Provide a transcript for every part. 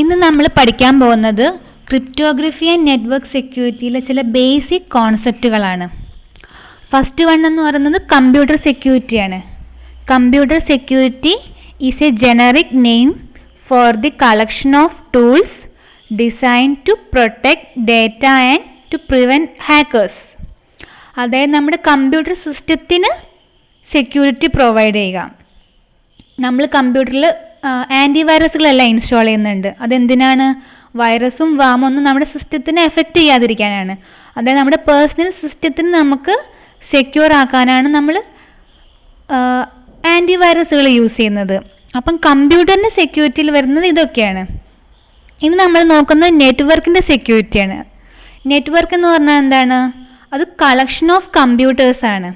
ഇന്ന് നമ്മൾ പഠിക്കാൻ പോകുന്നത് ക്രിപ്റ്റോഗ്രഫി ആൻഡ് നെറ്റ്വർക്ക് സെക്യൂരിറ്റിയിലെ ചില ബേസിക് കോൺസെപ്റ്റുകളാണ്. ഫസ്റ്റ് വൺ എന്ന് പറയുന്നത് കമ്പ്യൂട്ടർ സെക്യൂരിറ്റിയാണ്. Computer security is a generic name for the collection of tools design to protect data and to prevent hackers. അതായത് നമ്മുടെ കമ്പ്യൂട്ടർ സിസ്റ്റത്തിന് സെക്യൂരിറ്റി പ്രൊവൈഡ് ചെയ്യുക. നമ്മൾ കമ്പ്യൂട്ടറിൽ ആൻറ്റിവൈറസുകളെല്ലാം ഇൻസ്റ്റാൾ ചെയ്യുന്നുണ്ട്. അതെന്തിനാണ്? വൈറസും വാമൊന്നും നമ്മുടെ സിസ്റ്റത്തിനെ എഫക്റ്റ് ചെയ്യാതിരിക്കാനാണ്. അതായത് നമ്മുടെ പേഴ്സണൽ സിസ്റ്റത്തിന് നമുക്ക് സെക്യൂർ ആക്കാനാണ് നമ്മൾ ആൻറ്റിവൈറസുകൾ യൂസ് ചെയ്യുന്നത്. അപ്പം കമ്പ്യൂട്ടറിൻ്റെ സെക്യൂരിറ്റിയിൽ വരുന്നത് ഇതൊക്കെയാണ്. ഇനി നമ്മൾ നോക്കുന്നത് നെറ്റ്വർക്കിൻ്റെ സെക്യൂരിറ്റിയാണ്. നെറ്റ്വർക്ക് എന്ന് പറഞ്ഞാൽ എന്താണ്? അത് കളക്ഷൻ ഓഫ് കമ്പ്യൂട്ടേഴ്സാണ്.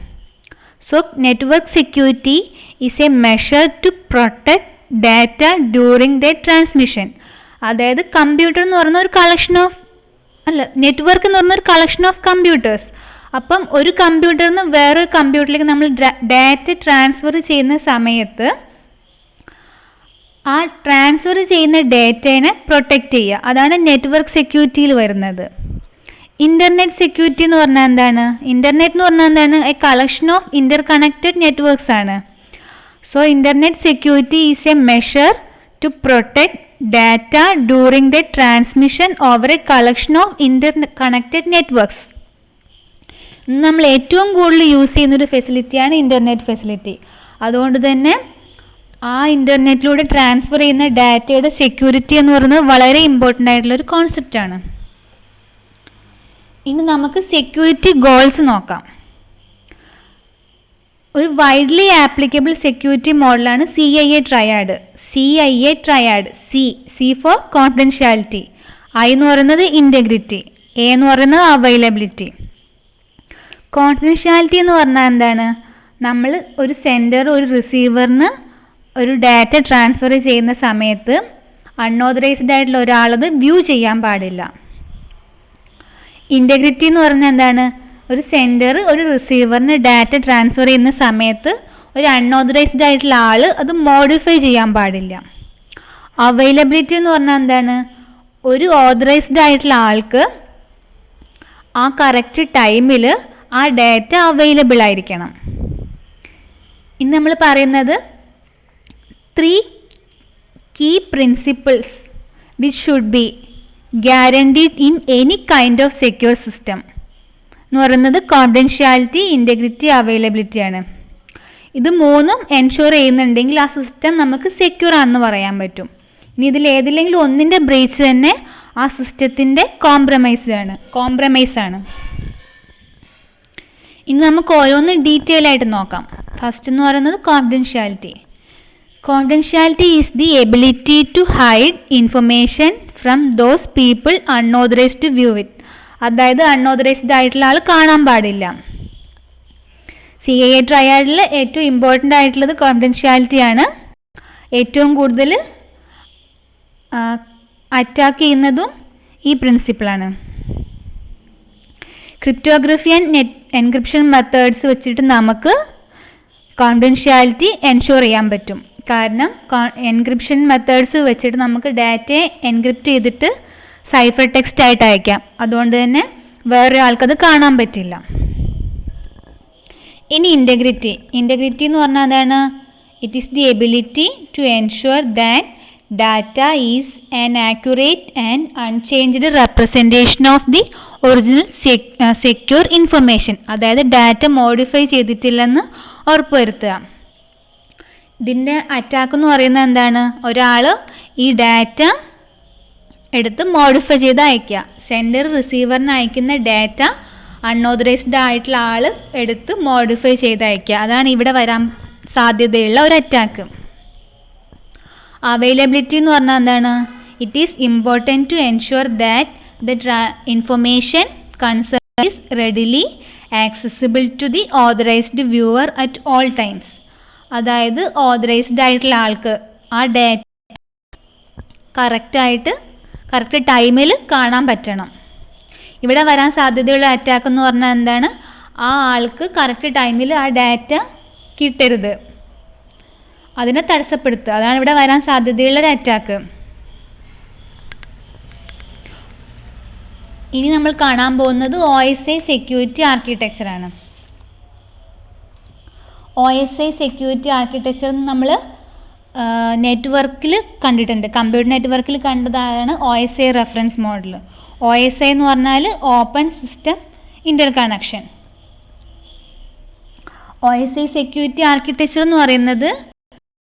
So network security is a measure to protect data during the transmission. അതായത് കമ്പ്യൂട്ടർ എന്ന് പറയുന്ന ഒരു നെറ്റ്വർക്ക് എന്ന് പറഞ്ഞ ഒരു കളക്ഷൻ ഓഫ് കമ്പ്യൂട്ടേഴ്സ്. അപ്പം ഒരു കമ്പ്യൂട്ടറിൽ നിന്ന് വേറൊരു കമ്പ്യൂട്ടറിലേക്ക് നമ്മൾ ഡാറ്റ ട്രാൻസ്ഫർ ചെയ്യുന്ന സമയത്ത് ആ ട്രാൻസ്ഫർ ചെയ്യുന്ന ഡാറ്റേനെ പ്രൊട്ടക്റ്റ് ചെയ്യുക. അതാണ് നെറ്റ്വർക്ക് സെക്യൂരിറ്റിയിൽ വരുന്നത്. ഇൻ്റർനെറ്റ് സെക്യൂരിറ്റി എന്ന് പറഞ്ഞാൽ എന്താണ്? ഇൻ്റർനെറ്റ് എന്ന് പറഞ്ഞാൽ എന്താണ്? A collection of interconnected networks ആണ്. So internet security is a measure to protect data during the transmission over a collection of interconnected networks. നമ്മൾ ഏറ്റവും കൂടുതൽ യൂസ് ചെയ്യുന്നൊരു ഫെസിലിറ്റിയാണ് ഇൻ്റർനെറ്റ് ഫെസിലിറ്റി. അതുകൊണ്ട് തന്നെ ആ ഇൻ്റർനെറ്റിലൂടെ ട്രാൻസ്ഫർ ചെയ്യുന്ന ഡാറ്റയുടെ സെക്യൂരിറ്റി എന്ന് പറയുന്നത് വളരെ ഇമ്പോർട്ടൻ്റ് ആയിട്ടുള്ളൊരു കോൺസെപ്റ്റാണ്. ഇനി നമുക്ക് സെക്യൂരിറ്റി ഗോൾസ് നോക്കാം. ഒരു വൈഡ്ലി ആപ്ലിക്കബിൾ സെക്യൂരിറ്റി മോഡലാണ് CIA triad. C for confidentiality, I എന്ന് പറയുന്നത് ഇൻറ്റഗ്രിറ്റി, A എന്ന് പറയുന്നത് അവൈലബിലിറ്റി. കോൺഫിഡൻഷ്യാലിറ്റി എന്ന് പറഞ്ഞാൽ എന്താണ്? നമ്മൾ ഒരു സെൻഡർ ഒരു റിസീവറിന് ഒരു ഡാറ്റ ട്രാൻസ്ഫർ ചെയ്യുന്ന സമയത്ത് അൺഓതറൈസ്ഡ് ആയിട്ടുള്ള ഒരാളത് വ്യൂ ചെയ്യാൻ പാടില്ല. ഇൻറ്റഗ്രിറ്റി എന്ന് പറഞ്ഞാൽ എന്താണ്? ഒരു സെൻഡർ ഒരു റിസീവറിന് ഡാറ്റ ട്രാൻസ്ഫർ ചെയ്യുന്ന സമയത്ത് ഒരു അൺഓതറൈസ്ഡ് ആയിട്ടുള്ള ആൾ അത് മോഡിഫൈ ചെയ്യാൻ പാടില്ല. അവൈലബിലിറ്റി എന്ന് പറഞ്ഞാൽ എന്താണ്? ഒരു ഓതറൈസ്ഡ് ആയിട്ടുള്ള ആൾക്ക് ആ കറക്റ്റ് ടൈമിൽ ആ ഡാറ്റ അവൈലബിൾ ആയിരിക്കണം. ഇന്ന് നമ്മൾ പറയുന്നത് 3 key principles which should be guaranteed in any kind of secure system എന്ന് പറയുന്നത് കോൺഫിഡൻഷ്യാലിറ്റി, ഇൻറ്റഗ്രിറ്റി, അവൈലബിലിറ്റി ആണ്. ഇത് മൂന്നും എൻഷുർ ചെയ്യുന്നുണ്ടെങ്കിൽ ആ സിസ്റ്റം നമുക്ക് സെക്യൂർ ആണെന്ന് പറയാൻ പറ്റും. ഇനി ഇതിൽ ഏതിലെങ്കിലും ഒന്നിൻ്റെ ബ്രീച്ച് തന്നെ ആ സിസ്റ്റത്തിൻ്റെ കോംപ്രമൈസ് ആണ്. ഇനി നമുക്ക് ഓരോന്ന് ഡീറ്റെയിൽ ആയിട്ട് നോക്കാം. ഫസ്റ്റ് എന്ന് പറയുന്നത് confidentiality. Confidentiality is the ability to hide information from those people unauthorized to view it. അതായത് അൺഓതറൈസ്ഡ് ആയിട്ടുള്ള ആൾ കാണാൻ പാടില്ല. CIA ട്രയാഡിൽ ഏറ്റവും ഇമ്പോർട്ടൻ്റ് ആയിട്ടുള്ളത് കോൺഫിഡൻഷ്യാലിറ്റിയാണ്. ഏറ്റവും കൂടുതൽ അറ്റാക്ക് ചെയ്യുന്നതും ഈ പ്രിൻസിപ്പിളാണ്. ക്രിപ്റ്റോഗ്രഫി ആൻഡ് എൻക്രിപ്ഷൻ മെത്തേഡ്സ് വെച്ചിട്ട് നമുക്ക് കോൺഫിഡൻഷ്യാലിറ്റി എൻഷുർ ചെയ്യാൻ പറ്റും. കാരണം എൻക്രിപ്ഷൻ മെത്തേഡ്സ് വെച്ചിട്ട് നമുക്ക് ഡാറ്റയെ എൻക്രിപ്റ്റ് ചെയ്തിട്ട് സൈഫർ ടെക്സ്റ്റ് ആയിട്ട് അയക്കാം. അതുകൊണ്ട് തന്നെ വേറെ ആൾക്കത് കാണാൻ പറ്റില്ല. ഇനി ഇൻറ്റഗ്രിറ്റി എന്ന് പറഞ്ഞാൽ എന്താണ്? It is the ability to ensure that data is an accurate and unchanged representation of the original secure information. അതായത് ഡാറ്റ മോഡിഫൈ ചെയ്തിട്ടില്ലെന്ന് ഉറപ്പുവരുത്തുക. ഇതിൻ്റെ അറ്റാക്ക് എന്ന് പറയുന്നത് എന്താണ്? ഒരാൾ ഈ ഡാറ്റ എടുത്ത് മോഡിഫൈ ചെയ്ത് അയക്കുക. സെൻഡർ റിസീവറിന് അയക്കുന്ന ഡാറ്റ അൺഓതറൈസ്ഡ് ആയിട്ടുള്ള ആൾ എടുത്ത് മോഡിഫൈ ചെയ്ത് അയക്കുക. അതാണ് ഇവിടെ വരാൻ സാധ്യതയുള്ള ഒരു അറ്റാക്ക്. അവൈലബിലിറ്റി എന്ന് പറഞ്ഞാൽ എന്താണ്? It is important to ensure that the information concern is readily accessible to the authorised viewer at all times. അതായത് ഓതറൈസ്ഡ് ആയിട്ടുള്ള ആൾക്ക് ആ ഡാറ്റ കറക്റ്റ് ടൈമിൽ കാണാൻ പറ്റണം. ഇവിടെ വരാൻ സാധ്യതയുള്ള അറ്റാക്ക് എന്ന് പറഞ്ഞാൽ എന്താണ്? ആ ആൾക്ക് കറക്റ്റ് ടൈമിൽ ആ ഡാറ്റ കിട്ടരുത്, അതിനെ തടസ്സപ്പെടുത്തുക. അതാണ് ഇവിടെ വരാൻ സാധ്യതയുള്ളൊരു അറ്റാക്ക്. ഇനി നമ്മൾ കാണാൻ പോകുന്നത് OSI സെക്യൂരിറ്റി ആർക്കിടെക്ചറാണ്. OSI സെക്യൂരിറ്റി ആർക്കിടെക്ചർ നമ്മൾ നെറ്റ്വർക്കിൽ കണ്ടിട്ടുണ്ട്, കമ്പ്യൂട്ടർ നെറ്റ്വർക്കിൽ കണ്ടതാണ് OSI റെഫറൻസ് മോഡൽ. OSI എന്ന് പറഞ്ഞാൽ open system interconnection. OSI security architecture എന്ന് പറയുന്നത്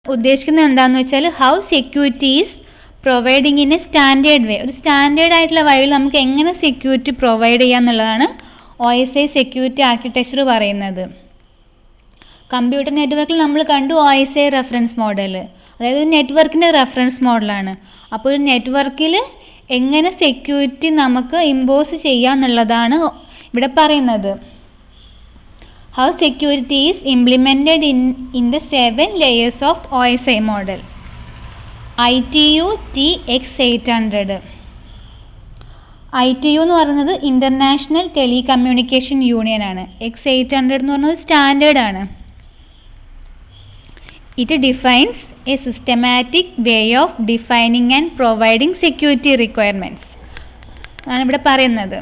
ഉദ്ദേശിക്കുന്നത് എന്താണെന്ന് വെച്ചാൽ how security is providing in a standard way. ഒരു സ്റ്റാൻഡേർഡ് ആയിട്ടുള്ള വഴിയിൽ നമുക്ക് എങ്ങനെ സെക്യൂരിറ്റി പ്രൊവൈഡ് ചെയ്യുക എന്നുള്ളതാണ് OSI സെക്യൂരിറ്റി ആർക്കിടെക്ചർ പറയുന്നത്. കമ്പ്യൂട്ടർ നെറ്റ്വർക്കിൽ നമ്മൾ കണ്ടു OSI റെഫറൻസ് മോഡൽ, അതായത് ഒരു നെറ്റ്വർക്കിൻ്റെ റെഫറൻസ് മോഡലാണ്. അപ്പോൾ ഒരു നെറ്റ്വർക്കിൽ എങ്ങനെ സെക്യൂരിറ്റി നമുക്ക് ഇമ്പോസ് ചെയ്യുക എന്നുള്ളതാണ് ഇവിടെ പറയുന്നത്. How security is implemented in the 7 layers of OSI model. ITU TX800. ITU എന്ന് പറയുന്നത് ഇൻ്റർനാഷണൽ ടെലികമ്മ്യൂണിക്കേഷൻ യൂണിയൻ ആണ്. X800 എന്ന് പറയുന്നത് സ്റ്റാൻഡേർഡ് ആണ്. It defines a systematic way of defining and providing security requirements. ആണ് ഇവിടെ പറയുന്നത്.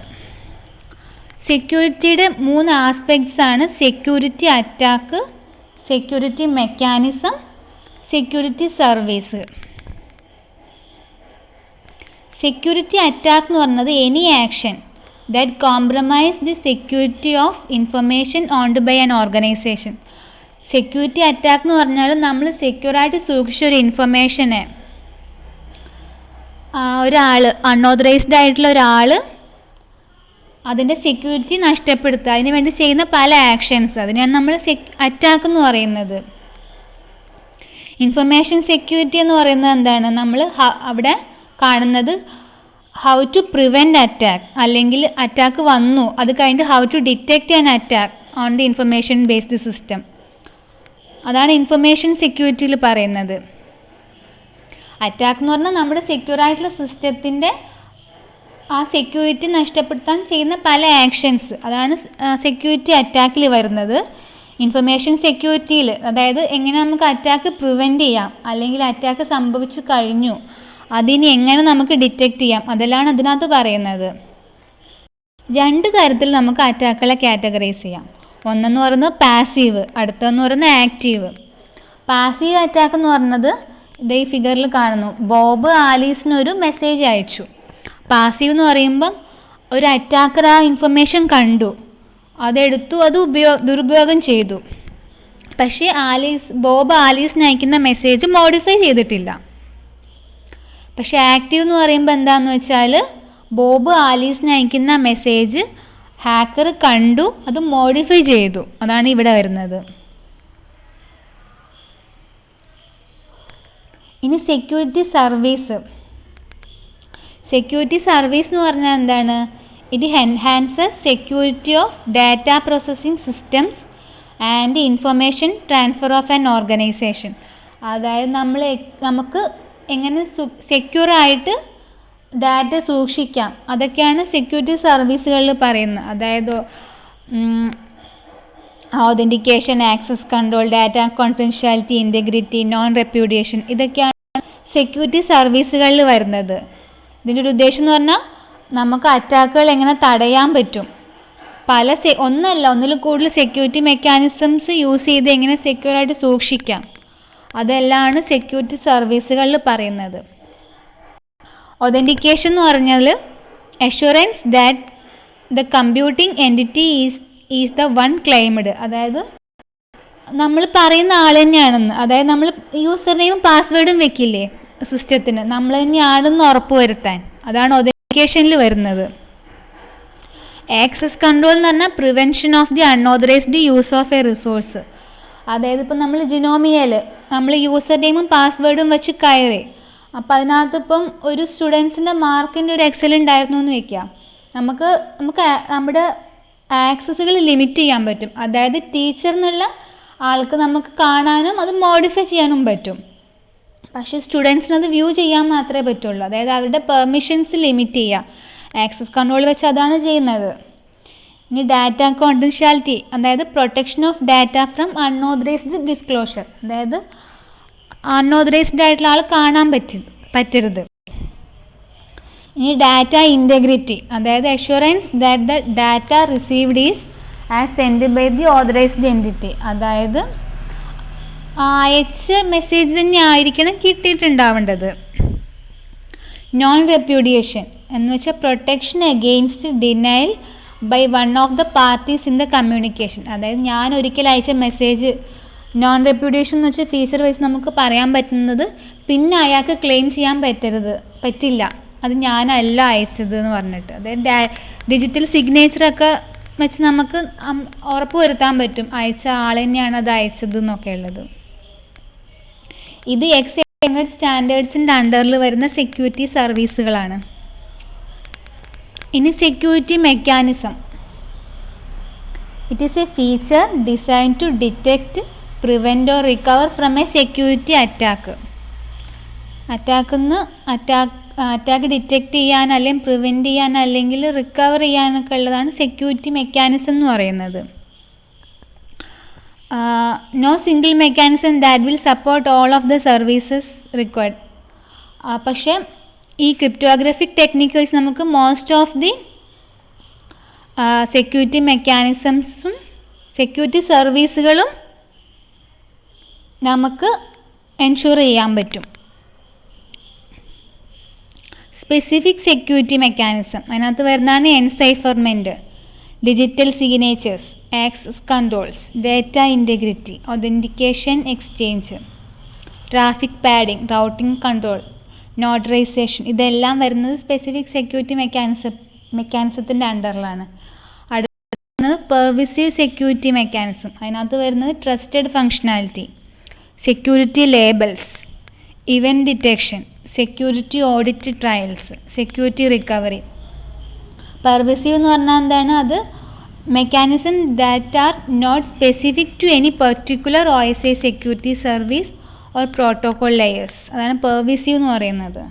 സെക്യൂരിറ്റിയുടെ 3 ആസ്പെക്ട്സ് ആണ്: security attack, security mechanism, security service. Security attack എന്ന് പറയുന്നത് any action that compromise the security of information owned by an organisation. Security attack എന്ന് പറഞ്ഞാൽ നമ്മൾ സെക്യൂറായിട്ട് സൂക്ഷിച്ച ഒരു ഇൻഫർമേഷനെ ഒരാൾ, അൺഓതറൈസ്ഡ് ആയിട്ടുള്ള ഒരാൾ അതിൻ്റെ സെക്യൂരിറ്റി നഷ്ടപ്പെടുത്തുക, അതിന് വേണ്ടി ചെയ്യുന്ന പല ആക്ഷൻസ്, അതിനെയാണ് നമ്മൾ അറ്റാക്ക് എന്ന് പറയുന്നത്. ഇൻഫർമേഷൻ സെക്യൂരിറ്റി എന്ന് പറയുന്നത് എന്താണ്? നമ്മൾ അവിടെ കാണുന്നത് ഹൗ ടു പ്രിവെൻറ്റ് അറ്റാക്ക്, അല്ലെങ്കിൽ അറ്റാക്ക് വന്നു അത് കഴിഞ്ഞിട്ട് how to detect an attack on the information based system. അതാണ് ഇൻഫർമേഷൻ സെക്യൂരിറ്റിയിൽ പറയുന്നത്. അറ്റാക്ക് എന്ന് പറഞ്ഞാൽ നമ്മുടെ സെക്യൂർ ആയിട്ടുള്ള സിസ്റ്റത്തിൻ്റെ ആ സെക്യൂരിറ്റി നഷ്ടപ്പെടുത്താൻ ചെയ്യുന്ന പല ആക്ഷൻസ്, അതാണ് സെക്യൂരിറ്റി അറ്റാക്കിൽ വരുന്നത്. ഇൻഫർമേഷൻ സെക്യൂരിറ്റിയിൽ അതായത് എങ്ങനെ നമുക്ക് അറ്റാക്ക് പ്രിവെൻറ്റ് ചെയ്യാം, അല്ലെങ്കിൽ അറ്റാക്ക് സംഭവിച്ചു കഴിഞ്ഞു അതിന് എങ്ങനെ നമുക്ക് ഡിറ്റക്റ്റ് ചെയ്യാം, അതെല്ലാം അതിനകത്ത് പറയുന്നത്. 2 തരത്തിൽ നമുക്ക് അറ്റാക്കുകളെ കാറ്റഗറൈസ് ചെയ്യാം. ഒന്നെന്ന് പറയുന്നത് പാസീവ്, അടുത്തെന്ന് പറയുന്നത് ആക്റ്റീവ്. പാസീവ് അറ്റാക്ക് എന്ന് പറയുന്നത് ഇതേ ഫിഗറിൽ കാണുന്നു. ബോബ് ആലീസിനൊരു മെസ്സേജ് അയച്ചു. പാസീവ് എന്ന് പറയുമ്പം ഒരു അറ്റാക്കർ ആ ഇൻഫർമേഷൻ കണ്ടു, അതെടുത്തു, അത് ദുരുപയോഗം ചെയ്തു. പക്ഷേ ബോബ് ആലീസിന് അയക്കുന്ന മെസ്സേജ് മോഡിഫൈ ചെയ്തിട്ടില്ല. പക്ഷേ ആക്റ്റീവ് എന്ന് പറയുമ്പോൾ എന്താണെന്ന് വെച്ചാൽ ബോബ് ആലീസിന് അയക്കുന്ന മെസ്സേജ് ഹാക്കർ കണ്ടു, അത് മോഡിഫൈ ചെയ്തു, അതാണ് ഇവിടെ വരുന്നത്. ഇനി സെക്യൂരിറ്റി സർവീസ്. സെക്യൂരിറ്റി സർവീസ് എന്ന് പറഞ്ഞാൽ എന്താണ്? It enhances security of data processing systems and information transfer of an organisation. അതായത് നമുക്ക് എങ്ങനെ സെക്യൂറായിട്ട് ഡാറ്റ സൂക്ഷിക്കാം, അതൊക്കെയാണ് സെക്യൂരിറ്റി സർവീസുകളിൽ പറയുന്നത്. അതായത് authentication, access control, data confidentiality, integrity, non repudiation, ഇതൊക്കെയാണ് സെക്യൂരിറ്റി സർവീസുകളിൽ വരുന്നത്. ഇതിൻ്റെ ഒരു ഉദ്ദേശം എന്ന് പറഞ്ഞാൽ നമുക്ക് അറ്റാക്കുകൾ എങ്ങനെ തടയാൻ പറ്റും, ഒന്നിൽ കൂടുതൽ സെക്യൂരിറ്റി മെക്കാനിസംസ് യൂസ് ചെയ്ത് എങ്ങനെ സെക്യൂറായിട്ട് സൂക്ഷിക്കാം, അതെല്ലാമാണ് സെക്യൂരിറ്റി സർവീസുകളിൽ പറയുന്നത്. ഒതൻറ്റിക്കേഷൻ എന്ന് പറഞ്ഞാൽ assurance that the computing entity is the one claimed. അതായത് നമ്മൾ പറയുന്ന ആൾ തന്നെയാണെന്ന്, അതായത് നമ്മൾ യൂസർ നെയിമും പാസ്വേഡും വെക്കില്ലേ സിസ്റ്റത്തിന്, നമ്മൾ തന്നെയാണെന്ന് ഉറപ്പ് വരുത്താൻ, അതാണ് ഒതൻറ്റിക്കേഷനിൽ വരുന്നത്. ആക്സസ് കൺട്രോൾ എന്ന് പറഞ്ഞാൽ prevention of the unauthorised use of A resource. അതായത് ഇപ്പം നമ്മൾ ജിനോമിയയിൽ നമ്മൾ യൂസർ നെയിമും പാസ്വേഡും വെച്ച് കയറി, അപ്പോൾ അതിനകത്ത് ഇപ്പം ഒരു സ്റ്റുഡൻസിൻ്റെ മാർക്കിൻ്റെ ഒരു എക്സൽ ഉണ്ടായിരുന്നു എന്ന് വയ്ക്കാം. നമുക്ക് നമ്മുടെ ആക്സസുകൾ ലിമിറ്റ് ചെയ്യാൻ പറ്റും. അതായത് ടീച്ചർ എന്നുള്ള ആൾക്ക് നമുക്ക് കാണാനും അത് മോഡിഫൈ ചെയ്യാനും പറ്റും. പക്ഷേ സ്റ്റുഡൻസിന് അത് വ്യൂ ചെയ്യാൻ മാത്രമേ പറ്റുള്ളൂ. അതായത് അവരുടെ പെർമിഷൻസ് ലിമിറ്റ് ചെയ്യുക. ആക്സസ് കൺട്രോൾ വെച്ച് അതാണ് ചെയ്യുന്നത്. ഇനി ഡാറ്റ കോൺഫിഡൻഷ്യാലിറ്റി, അതായത് protection of data from unauthorised disclosure. അതായത് അൺഓതറൈസ്ഡ് ആയിട്ടുള്ള ആൾ കാണാൻ പറ്റരുത്. ഇനി ഡാറ്റ ഇൻറ്റഗ്രിറ്റി, അതായത് assurance that the data received is as send by the authorised entity, അതായത് അയച്ച മെസ്സേജ് തന്നെ ആയിരിക്കണം കിട്ടിയിട്ടുണ്ടാവേണ്ടത്. നോൺ റെപ്യൂഡിയേഷൻ എന്ന് വെച്ചാൽ protection against denial by one of the parties in the communication, അതായത് ഞാൻ ഒരിക്കൽ അയച്ച മെസ്സേജ് നോൺ റെപ്യൂഡിയേഷൻ എന്ന് വെച്ചാൽ ഫീച്ചർ വൈസ് നമുക്ക് പറയാൻ പറ്റുന്നത് പിന്നെ അയാൾക്ക് ക്ലെയിം ചെയ്യാൻ പറ്റില്ല അത് ഞാനല്ല അയച്ചത് എന്ന് പറഞ്ഞിട്ട്. അതായത് ഡിജിറ്റൽ സിഗ്നേച്ചറൊക്കെ വെച്ച് നമുക്ക് ഉറപ്പ് വരുത്താൻ പറ്റും അയച്ച ആൾ തന്നെയാണ് അത് അയച്ചത് എന്നൊക്കെ ഉള്ളത്. ഇത് എക്സ് സ്റ്റാൻഡേർഡ്സിൻ്റെ അണ്ടറിൽ വരുന്ന സെക്യൂരിറ്റി സർവീസുകളാണ്. ഇനി security mechanism. It is a feature design to detect, prevent or recover from a security attack. Attack detect ചെയ്യാൻ അല്ലെങ്കിൽ പ്രിവെൻറ്റ് ചെയ്യാൻ അല്ലെങ്കിൽ റിക്കവർ ചെയ്യാനൊക്കെ ഉള്ളതാണ് സെക്യൂരിറ്റി മെക്കാനിസം എന്ന് പറയുന്നത്. No single mechanism that will support all of the services required. പക്ഷേ ഈ ക്രിപ്റ്റോഗ്രാഫിക് ടെക്നിക്സ് നമുക്ക് മോസ്റ്റ് ഓഫ് ദി സെക്യൂരിറ്റി മെക്കാനിസംസും സെക്യൂരിറ്റി സർവീസുകളും നമുക്ക് എൻഷുർ ചെയ്യാൻ പറ്റും. സ്പെസിഫിക് സെക്യൂരിറ്റി മെക്കാനിസം അതിനകത്ത് വരുന്നതാണ് encipherment, digital signatures, access controls, data integrity, authentication exchange, traffic padding, routing control, notarization. ഇതെല്ലാം വരുന്നത് സ്പെസിഫിക് സെക്യൂരിറ്റി മെക്കാനിസത്തിൻ്റെ അണ്ടറിലാണ്. അടുത്തത് പെർവിസീവ് സെക്യൂരിറ്റി മെക്കാനിസം. അതിനകത്ത് വരുന്നത് trusted functionality, security labels, event detection, security audit trails, security recovery. Pervasive എന്ന് പറഞ്ഞാൽ എന്താണ്? അത് mechanism that are not specific to any particular OSI security service or protocol layers. അതാണ് പെർവിസീവ് എന്ന് പറയുന്നത്.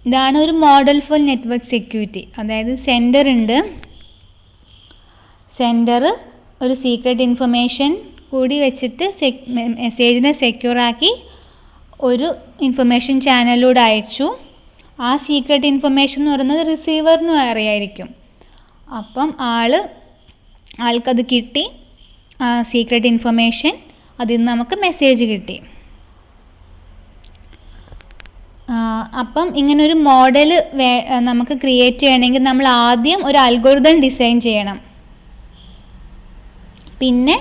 ഇതാണ് ഒരു മോഡൽ ഫോർ നെറ്റ്വർക്ക് സെക്യൂരിറ്റി. അതായത് സെൻഡർ ഉണ്ട്, സെൻഡർ ഒരു സീക്രട്ട് ഇൻഫർമേഷൻ കൂടി വെച്ചിട്ട് മെസ്സേജിനെ സെക്യൂറാക്കി ഒരു ഇൻഫർമേഷൻ ചാനലിലൂടെ അയച്ചു. ആ സീക്രട്ട് ഇൻഫർമേഷൻ എന്ന് പറയുന്നത് റിസീവറിനും അറിയായിരിക്കും. അപ്പം ആൾക്കത് കിട്ടി, ആ സീക്രട്ട് ഇൻഫർമേഷൻ, അതിൽ നിന്ന് നമുക്ക് മെസ്സേജ് കിട്ടി. അപ്പം ഇങ്ങനൊരു മോഡൽ നമുക്ക് ക്രിയേറ്റ് ചെയ്യണമെങ്കിൽ നമ്മൾ ആദ്യം ഒരു അൽഗോരിതം ഡിസൈൻ ചെയ്യണം. പിന്നെ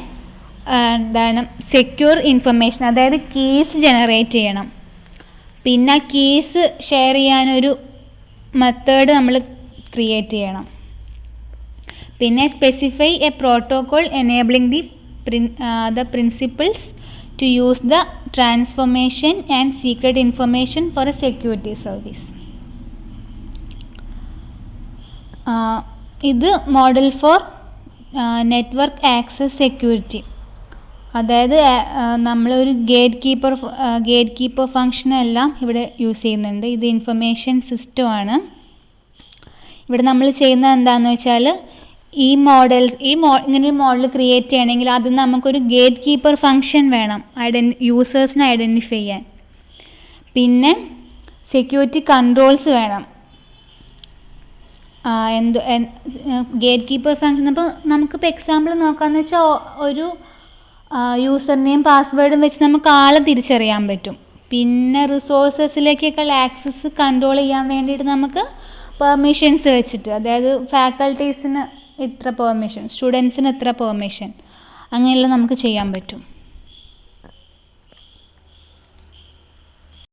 എന്താണ് സെക്യൂർ ഇൻഫർമേഷൻ, അതായത് കീസ് ജനറേറ്റ് ചെയ്യണം. പിന്നെ കീസ് ഷെയർ ചെയ്യാനൊരു മെത്തേഡ് നമ്മൾ ക്രിയേറ്റ് ചെയ്യണം. പിന്നെ specify a protocol enabling the principles to use the transformation and secret information for a security service. ഇത് model for network access security. അതായത് നമ്മളൊരു ഗേറ്റ് കീപ്പർ ഫങ്ഷനെല്ലാം ഇവിടെ യൂസ് ചെയ്യുന്നുണ്ട്. ഇത് ഇൻഫർമേഷൻ സിസ്റ്റമാണ്. ഇവിടെ നമ്മൾ ചെയ്യുന്നത് എന്താണെന്ന് വെച്ചാൽ ഇങ്ങനൊരു മോഡൽ ക്രിയേറ്റ് ചെയ്യണമെങ്കിൽ ആദ്യം നമുക്കൊരു ഗേറ്റ് കീപ്പർ ഫങ്ഷൻ വേണം യൂസേഴ്സിനെ ഐഡൻറ്റിഫൈ ചെയ്യാൻ. പിന്നെ സെക്യൂരിറ്റി കൺട്രോൾസ് വേണം. ഗേറ്റ് കീപ്പർ ഫങ്ഷൻ അപ്പോൾ നമുക്കിപ്പോൾ എക്സാമ്പിൾ നോക്കാമെന്ന് വെച്ചാൽ ഒരു യൂസർ നെയിം പാസ്വേഡും വെച്ച് നമുക്ക് ആളെ തിരിച്ചറിയാൻ പറ്റും. പിന്നെ റിസോഴ്സസിലേക്കൊക്കെ ആക്സസ് കൺട്രോൾ ചെയ്യാൻ വേണ്ടിയിട്ട് നമുക്ക് പെർമിഷൻസ് വെച്ചിട്ട്, അതായത് ഫാക്കൽറ്റീസിന് ഇത്ര പെർമിഷൻ, സ്റ്റുഡൻസിന് ഇത്ര പെർമിഷൻ, അങ്ങനെയെല്ലാം നമുക്ക് ചെയ്യാൻ പറ്റും.